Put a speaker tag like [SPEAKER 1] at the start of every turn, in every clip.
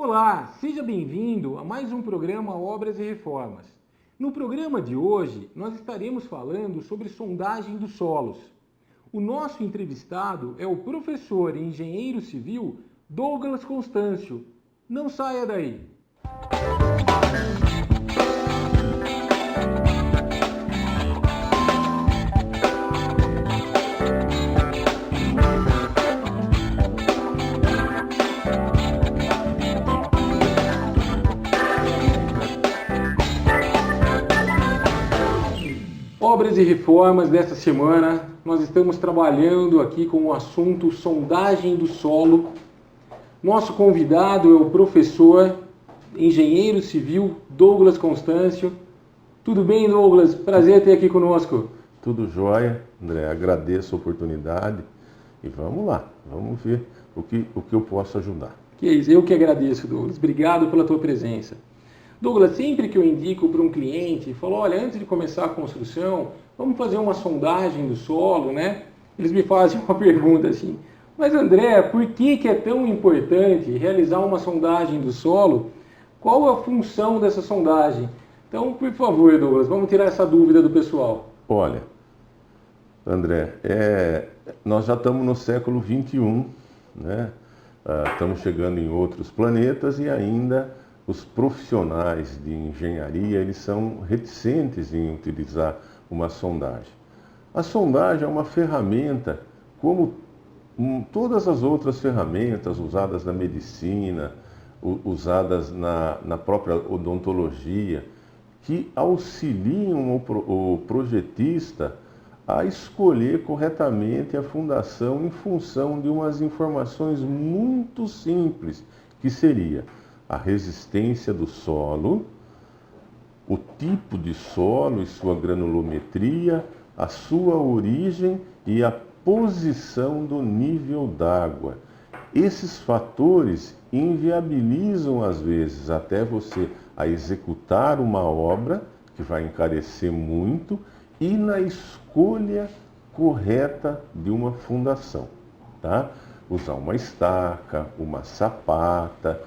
[SPEAKER 1] Olá, seja bem-vindo a mais um programa Obras e Reformas. No programa de hoje, nós estaremos falando sobre sondagem dos solos. O nosso entrevistado é o professor e engenheiro civil Douglas Constâncio. Não saia daí! Obras e reformas desta semana, nós estamos trabalhando aqui com o assunto sondagem do solo. Nosso convidado é o professor, engenheiro civil Douglas Constâncio. Tudo bem, Douglas? Prazer ter aqui conosco.
[SPEAKER 2] Tudo jóia, André. Agradeço a oportunidade e vamos lá, vamos ver o que eu posso ajudar.
[SPEAKER 1] Que é isso, eu que agradeço, Douglas. Obrigado pela tua presença. Douglas, sempre que eu indico para um cliente, falo, olha, antes de começar a construção, vamos fazer uma sondagem do solo, né? Eles me fazem uma pergunta assim, mas André, por que é tão importante realizar uma sondagem do solo? Qual a função dessa sondagem? Então, por favor, Douglas, vamos tirar essa dúvida do pessoal.
[SPEAKER 2] Olha, André, nós já estamos no século XXI, né? Estamos chegando em outros planetas e ainda os profissionais de engenharia, eles são reticentes em utilizar uma sondagem. A sondagem é uma ferramenta, como todas as outras ferramentas usadas na medicina, usadas na própria odontologia, que auxiliam o projetista a escolher corretamente a fundação em função de umas informações muito simples, que seria a resistência do solo, o tipo de solo e sua granulometria, a sua origem e a posição do nível d'água. Esses fatores inviabilizam, às vezes, até você a executar uma obra, que vai encarecer muito, e na escolha correta de uma fundação. Tá? Usar uma estaca, uma sapata.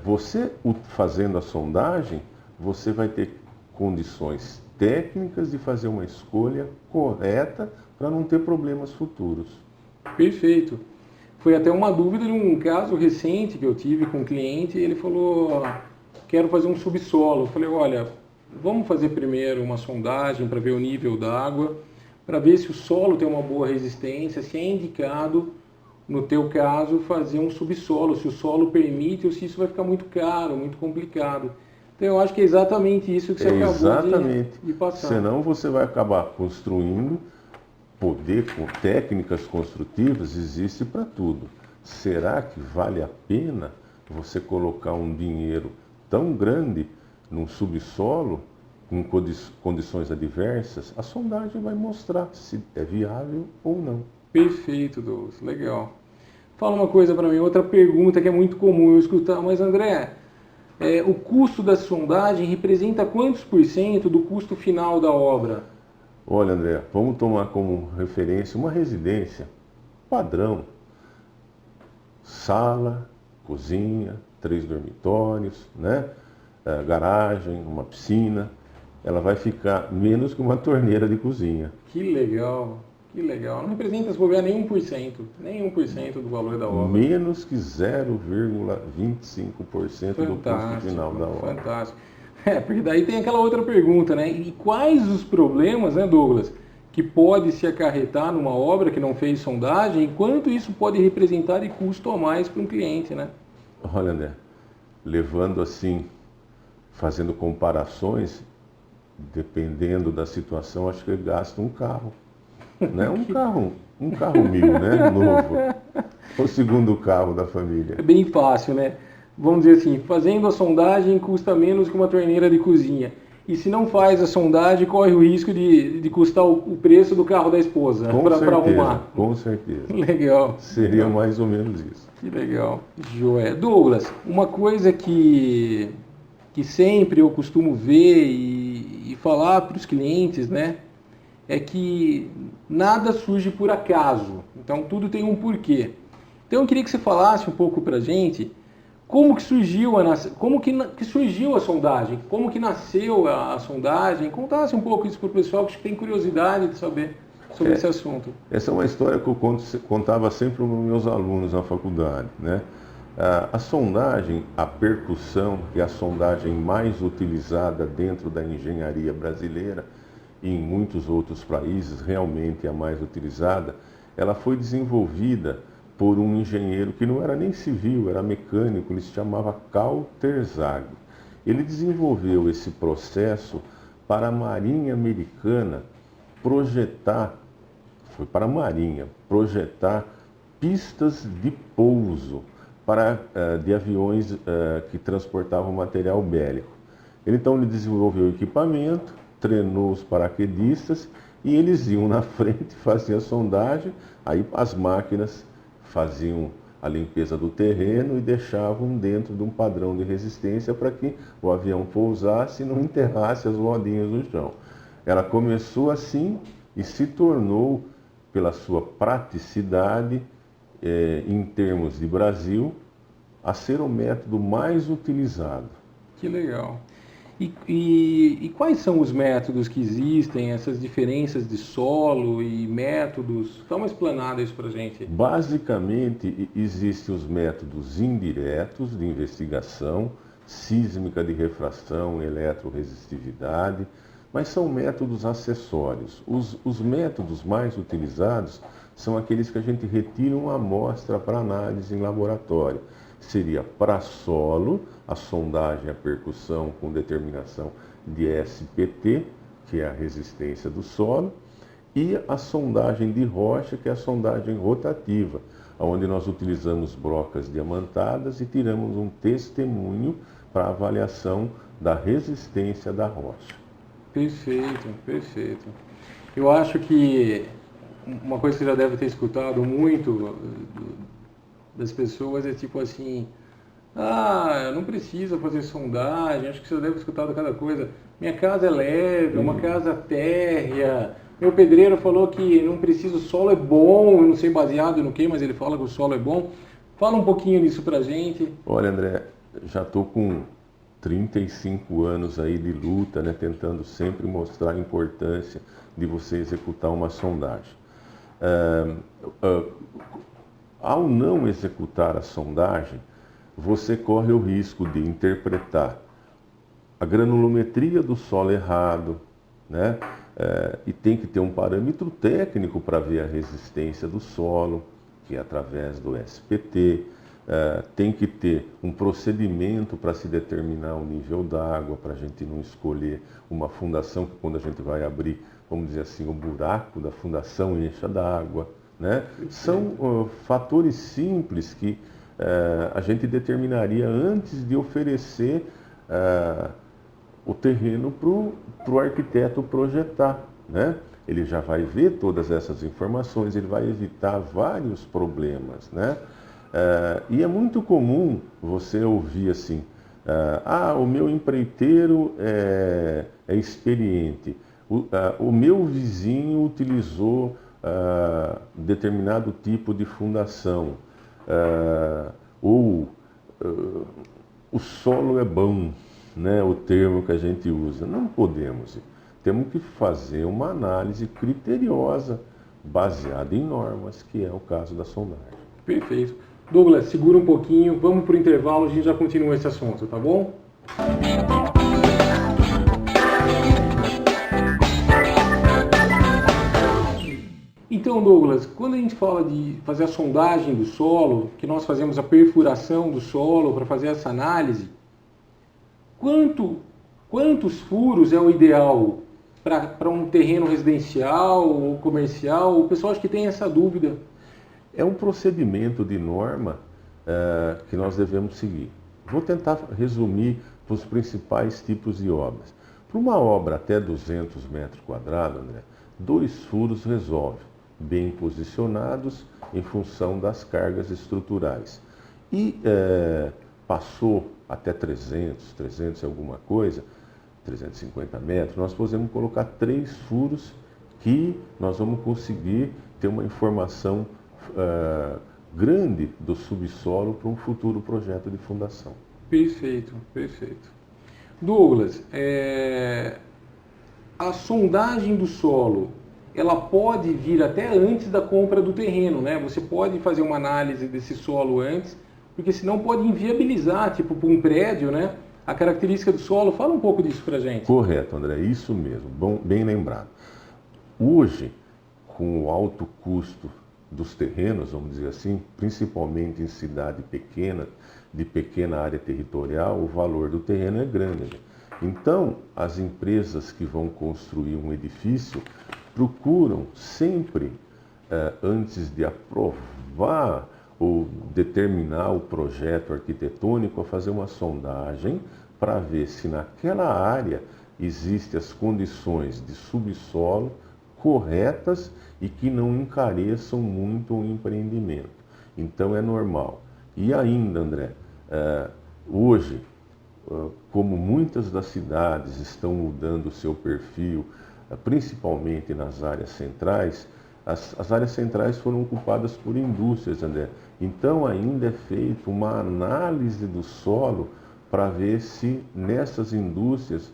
[SPEAKER 2] Você fazendo a sondagem, você vai ter condições técnicas de fazer uma escolha correta para não ter problemas futuros.
[SPEAKER 1] Perfeito. Foi até uma dúvida de um caso recente que eu tive com um cliente, ele falou, quero fazer um subsolo. Eu falei, olha, vamos fazer primeiro uma sondagem para ver o nível d'água, para ver se o solo tem uma boa resistência, se é indicado, no teu caso, fazer um subsolo, se o solo permite ou se isso vai ficar muito caro, muito complicado. Então eu acho que é exatamente isso que você acabou de passar.
[SPEAKER 2] Senão você vai acabar construindo, poder com técnicas construtivas existe para tudo. Será que vale a pena você colocar um dinheiro tão grande num subsolo, com condições adversas? A sondagem vai mostrar se é viável ou não.
[SPEAKER 1] Perfeito, Douglas. Legal. Fala uma coisa para mim, outra pergunta que é muito comum eu escutar, mas André, o custo da sondagem representa quantos por cento do custo final da obra?
[SPEAKER 2] Olha, André, vamos tomar como referência uma residência padrão. Sala, cozinha, 3 dormitórios, né? Garagem, uma piscina. Ela vai ficar menos que uma torneira de cozinha.
[SPEAKER 1] Que legal, que legal. Não representa, se bobear, nem 1% do valor da obra.
[SPEAKER 2] Menos que 0,25% do custo final da obra.
[SPEAKER 1] Fantástico. Porque daí tem aquela outra pergunta, né? E quais os problemas, né, Douglas, que pode se acarretar numa obra que não fez sondagem e quanto isso pode representar de custo a mais para um cliente, né?
[SPEAKER 2] Olha, André, levando assim, fazendo comparações, dependendo da situação, acho que ele gasta um carro. Né? Um carro 1000, né? Novo. O segundo carro da família.
[SPEAKER 1] É bem fácil, né? Vamos dizer assim, fazendo a sondagem custa menos que uma torneira de cozinha. E se não faz a sondagem, corre o risco de custar o preço do carro da esposa para arrumar.
[SPEAKER 2] Com certeza.
[SPEAKER 1] Legal.
[SPEAKER 2] Seria mais ou menos isso.
[SPEAKER 1] Que legal. Joé. Douglas, uma coisa que sempre eu costumo ver e falar para os clientes, né? É que nada surge por acaso. Então tudo tem um porquê. Então eu queria que você falasse um pouco para a gente como que surgiu que surgiu a sondagem? Como que nasceu a sondagem? Contasse um pouco isso para o pessoal que tem curiosidade de saber sobre esse assunto.
[SPEAKER 2] Essa é uma história que eu contava sempre para os meus alunos na faculdade, né? A sondagem, a percussão, que é a sondagem mais utilizada dentro da engenharia brasileira e em muitos outros países, realmente a mais utilizada, ela foi desenvolvida por um engenheiro que não era nem civil, era mecânico, ele se chamava Carl Terzaghi. Ele desenvolveu esse processo para a Marinha Americana projetar, foi para a Marinha, projetar pistas de pouso de aviões que transportavam material bélico. Então ele desenvolveu o equipamento, treinou os paraquedistas e eles iam na frente, faziam a sondagem, aí as máquinas faziam a limpeza do terreno e deixavam dentro de um padrão de resistência para que o avião pousasse e não enterrasse as rodinhas no chão. Ela começou assim e se tornou, pela sua praticidade, em termos de Brasil, a ser o método mais utilizado.
[SPEAKER 1] Que legal. E quais são os métodos que existem, essas diferenças de solo e métodos? Dá uma explanada isso para a gente.
[SPEAKER 2] Basicamente, existem os métodos indiretos de investigação, sísmica de refração, eletroresistividade, mas são métodos acessórios. Os métodos mais utilizados são aqueles que a gente retira uma amostra para análise em laboratório. Seria para solo, a sondagem, a percussão com determinação de SPT, que é a resistência do solo, e a sondagem de rocha, que é a sondagem rotativa, onde nós utilizamos brocas diamantadas e tiramos um testemunho para avaliação da resistência da rocha.
[SPEAKER 1] Perfeito, perfeito. Eu acho que uma coisa que você já deve ter escutado muito das pessoas é tipo assim, não precisa fazer sondagem, acho que você já deve ter escutado cada coisa. Minha casa é leve, é uma casa térrea, meu pedreiro falou que não precisa, o solo é bom, eu não sei baseado no que, mas ele fala que o solo é bom. Fala um pouquinho nisso pra gente.
[SPEAKER 2] Olha, André, já estou com 35 anos aí de luta, né, tentando sempre mostrar a importância de você executar uma sondagem. Ao não executar a sondagem, você corre o risco de interpretar a granulometria do solo errado, né? E tem que ter um parâmetro técnico para ver a resistência do solo, que é através do SPT. Tem que ter um procedimento para se determinar o nível d'água, para a gente não escolher uma fundação que quando a gente vai abrir, vamos dizer assim, o buraco da fundação encha d'água, né? São fatores simples que a gente determinaria antes de oferecer o terreno para o arquiteto projetar, né? Ele já vai ver todas essas informações, ele vai evitar vários problemas, né? E é muito comum você ouvir assim, o meu empreiteiro é experiente, o meu vizinho utilizou determinado tipo de fundação, ou o solo é bom, né? O termo que a gente usa. Não podemos. Temos que fazer uma análise criteriosa, baseada em normas, que é o caso da sondagem.
[SPEAKER 1] Perfeito. Douglas, segura um pouquinho, vamos para o intervalo, a gente já continua esse assunto, tá bom? Então, Douglas, quando a gente fala de fazer a sondagem do solo, que nós fazemos a perfuração do solo para fazer essa análise, quantos furos é o ideal para um terreno residencial ou comercial? O pessoal acha que tem essa dúvida.
[SPEAKER 2] É um procedimento de norma que nós devemos seguir. Vou tentar resumir os principais tipos de obras. Para uma obra até 200 metros quadrados, André, 2 furos resolve, bem posicionados em função das cargas estruturais. E passou até 300 e alguma coisa, 350 metros, nós podemos colocar 3 furos que nós vamos conseguir ter uma informação grande do subsolo para um futuro projeto de fundação.
[SPEAKER 1] Perfeito, perfeito. Douglas, a sondagem do solo, ela pode vir até antes da compra do terreno, né? Você pode fazer uma análise desse solo antes, porque senão pode inviabilizar, tipo, para um prédio, né? A característica do solo. Fala um pouco disso para a gente.
[SPEAKER 2] Correto, André, isso mesmo, bem lembrado. Hoje, com o alto custo dos terrenos, vamos dizer assim, principalmente em cidade pequena, de pequena área territorial, o valor do terreno é grande. Então, as empresas que vão construir um edifício procuram sempre, antes de aprovar ou determinar o projeto arquitetônico, a fazer uma sondagem para ver se naquela área existem as condições de subsolo corretas e que não encareçam muito o empreendimento. Então é normal. E ainda, André, hoje, como muitas das cidades estão mudando o seu perfil, principalmente nas áreas centrais, as áreas centrais foram ocupadas por indústrias, André. Então ainda é feita uma análise do solo para ver se nessas indústrias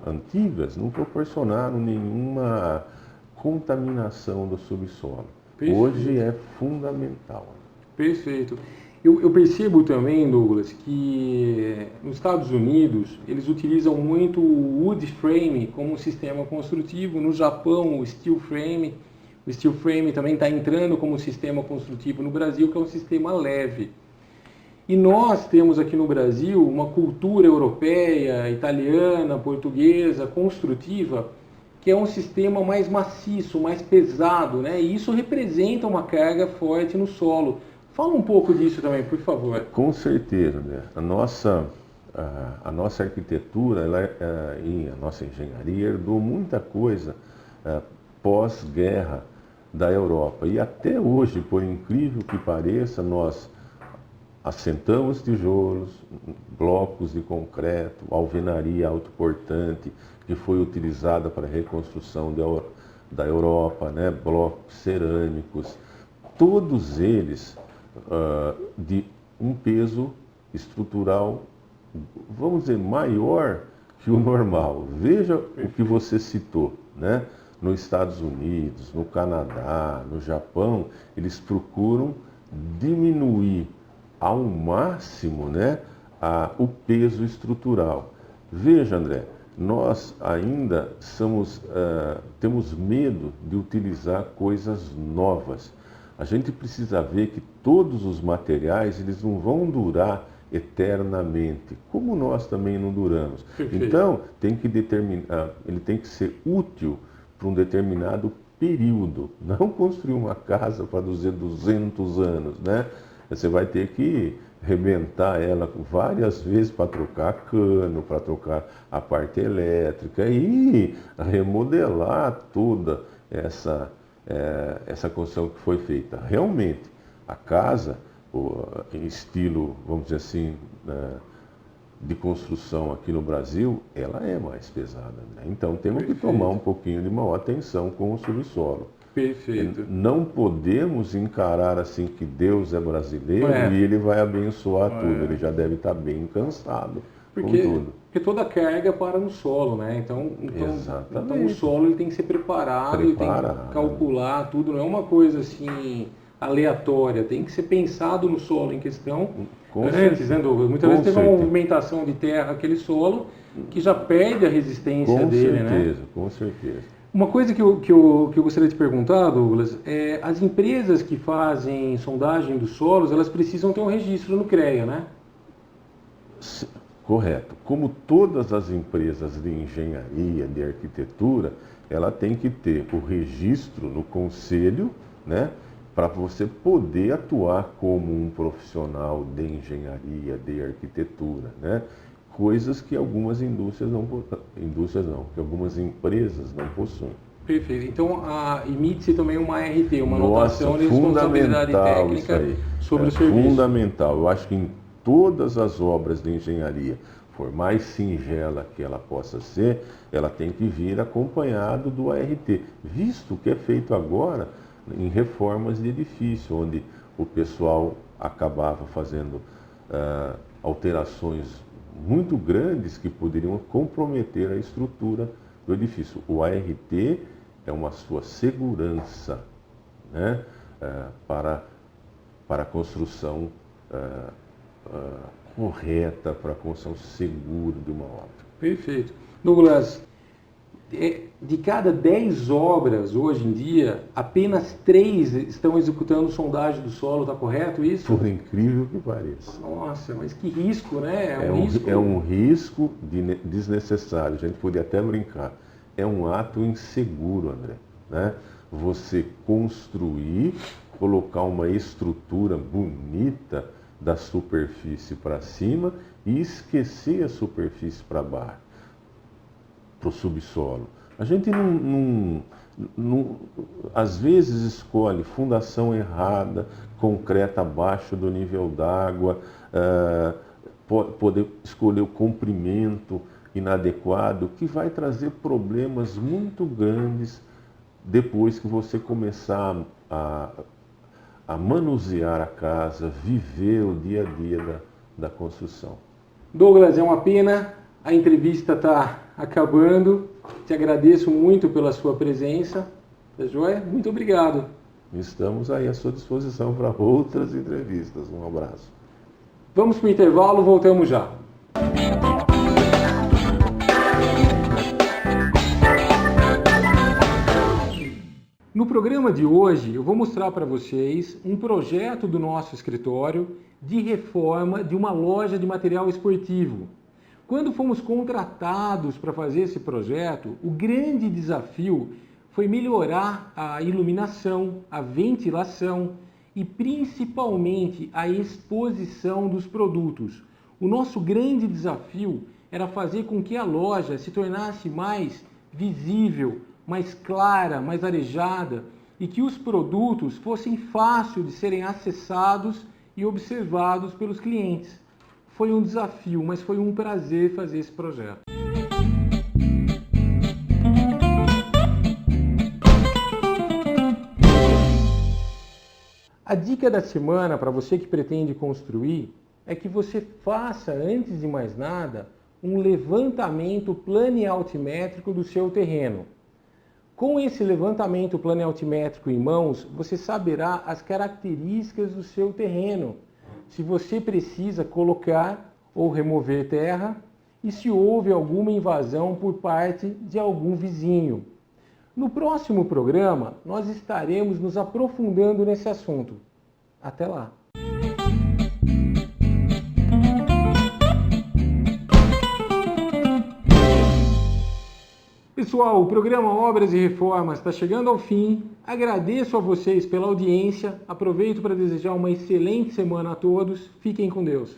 [SPEAKER 2] antigas não proporcionaram nenhuma contaminação do subsolo. Perfeito. Hoje é fundamental.
[SPEAKER 1] Perfeito. Eu percebo também, Douglas, que nos Estados Unidos eles utilizam muito o wood frame como sistema construtivo. No Japão, o steel frame. O steel frame também está entrando como sistema construtivo no Brasil, que é um sistema leve. E nós temos aqui no Brasil uma cultura europeia, italiana, portuguesa, construtiva, que é um sistema mais maciço, mais pesado, né? E isso representa uma carga forte no solo. Fala um pouco disso também, por favor.
[SPEAKER 2] Com certeza, né? A nossa arquitetura e a nossa engenharia herdou muita coisa pós-guerra da Europa. E até hoje, por incrível que pareça, nós assentamos tijolos, blocos de concreto, alvenaria autoportante, que foi utilizada para a reconstrução da Europa, né? Blocos cerâmicos, todos eles de um peso estrutural, vamos dizer, maior que o normal. Veja o que você citou, né? Nos Estados Unidos, no Canadá, no Japão, eles procuram diminuir ao máximo, né, o peso estrutural. Veja, André, nós ainda temos medo de utilizar coisas novas. A gente precisa ver que todos os materiais eles não vão durar eternamente, como nós também não duramos. Perfeito. Então, ele tem que ser útil para um determinado período, não construir uma casa para 200 anos, né? Você vai ter que rebentar ela várias vezes para trocar cano, para trocar a parte elétrica e remodelar toda essa construção que foi feita. Realmente, a casa, em estilo, vamos dizer assim, de construção aqui no Brasil, ela é mais pesada, né? Então temos que tomar um pouquinho de maior atenção com o subsolo.
[SPEAKER 1] Perfeito.
[SPEAKER 2] Não podemos encarar assim que Deus é brasileiro e ele vai abençoar tudo. Ele já deve estar bem cansado com tudo.
[SPEAKER 1] Porque toda carga para no solo, né? Então o solo ele tem que ser preparado, ele tem que calcular tudo. Não é uma coisa assim aleatória. Tem que ser pensado no solo em questão. Antes, né, Douglas? Muitas vezes teve uma movimentação de terra, aquele solo, que já perde a resistência dele, né?
[SPEAKER 2] Com certeza.
[SPEAKER 1] Uma coisa que eu gostaria de perguntar, Douglas, as empresas que fazem sondagem dos solos, elas precisam ter um registro no CREA, né?
[SPEAKER 2] Correto. Como todas as empresas de engenharia, de arquitetura, ela tem que ter o registro no conselho, né? Para você poder atuar como um profissional de engenharia, de arquitetura, né? Coisas que algumas que algumas empresas não possuem.
[SPEAKER 1] Perfeito. Então, emite-se também uma ART, uma anotação de responsabilidade técnica sobre o serviço.
[SPEAKER 2] Fundamental. Eu acho que em todas as obras de engenharia, por mais singela que ela possa ser, ela tem que vir acompanhado do ART. Visto que é feito agora em reformas de edifício, onde o pessoal acabava fazendo alterações muito grandes que poderiam comprometer a estrutura do edifício. O ART é uma sua segurança, né, para a construção correta, para a construção segura de uma obra.
[SPEAKER 1] Perfeito. Douglas, de cada 10 obras hoje em dia, apenas 3 estão executando sondagem do solo, está correto isso?
[SPEAKER 2] Por incrível que pareça.
[SPEAKER 1] Nossa, mas que risco, né?
[SPEAKER 2] É um risco desnecessário, a gente podia até brincar. É um ato inseguro, André, né? Você construir, colocar uma estrutura bonita da superfície para cima e esquecer a superfície para baixo, para o subsolo. A gente às vezes escolhe fundação errada, concreto abaixo do nível d'água, pode escolher o comprimento inadequado, que vai trazer problemas muito grandes depois que você começar a manusear a casa, viver o dia a dia da construção.
[SPEAKER 1] Douglas, é uma pena, a entrevista está acabando. Te agradeço muito pela sua presença. Tá joia? Muito obrigado.
[SPEAKER 2] Estamos aí à sua disposição para outras entrevistas. Um abraço.
[SPEAKER 1] Vamos para o intervalo, voltamos já. No programa de hoje, eu vou mostrar para vocês um projeto do nosso escritório de reforma de uma loja de material esportivo. Quando fomos contratados para fazer esse projeto, o grande desafio foi melhorar a iluminação, a ventilação e principalmente a exposição dos produtos. O nosso grande desafio era fazer com que a loja se tornasse mais visível, mais clara, mais arejada e que os produtos fossem fáceis de serem acessados e observados pelos clientes. Foi um desafio, mas foi um prazer fazer esse projeto. A dica da semana para você que pretende construir é que você faça, antes de mais nada, um levantamento planialtimétrico do seu terreno. Com esse levantamento planialtimétrico em mãos, você saberá as características do seu terreno, se você precisa colocar ou remover terra e se houve alguma invasão por parte de algum vizinho. No próximo programa, nós estaremos nos aprofundando nesse assunto. Até lá! Pessoal, o programa Obras e Reformas está chegando ao fim. Agradeço a vocês pela audiência. Aproveito para desejar uma excelente semana a todos. Fiquem com Deus.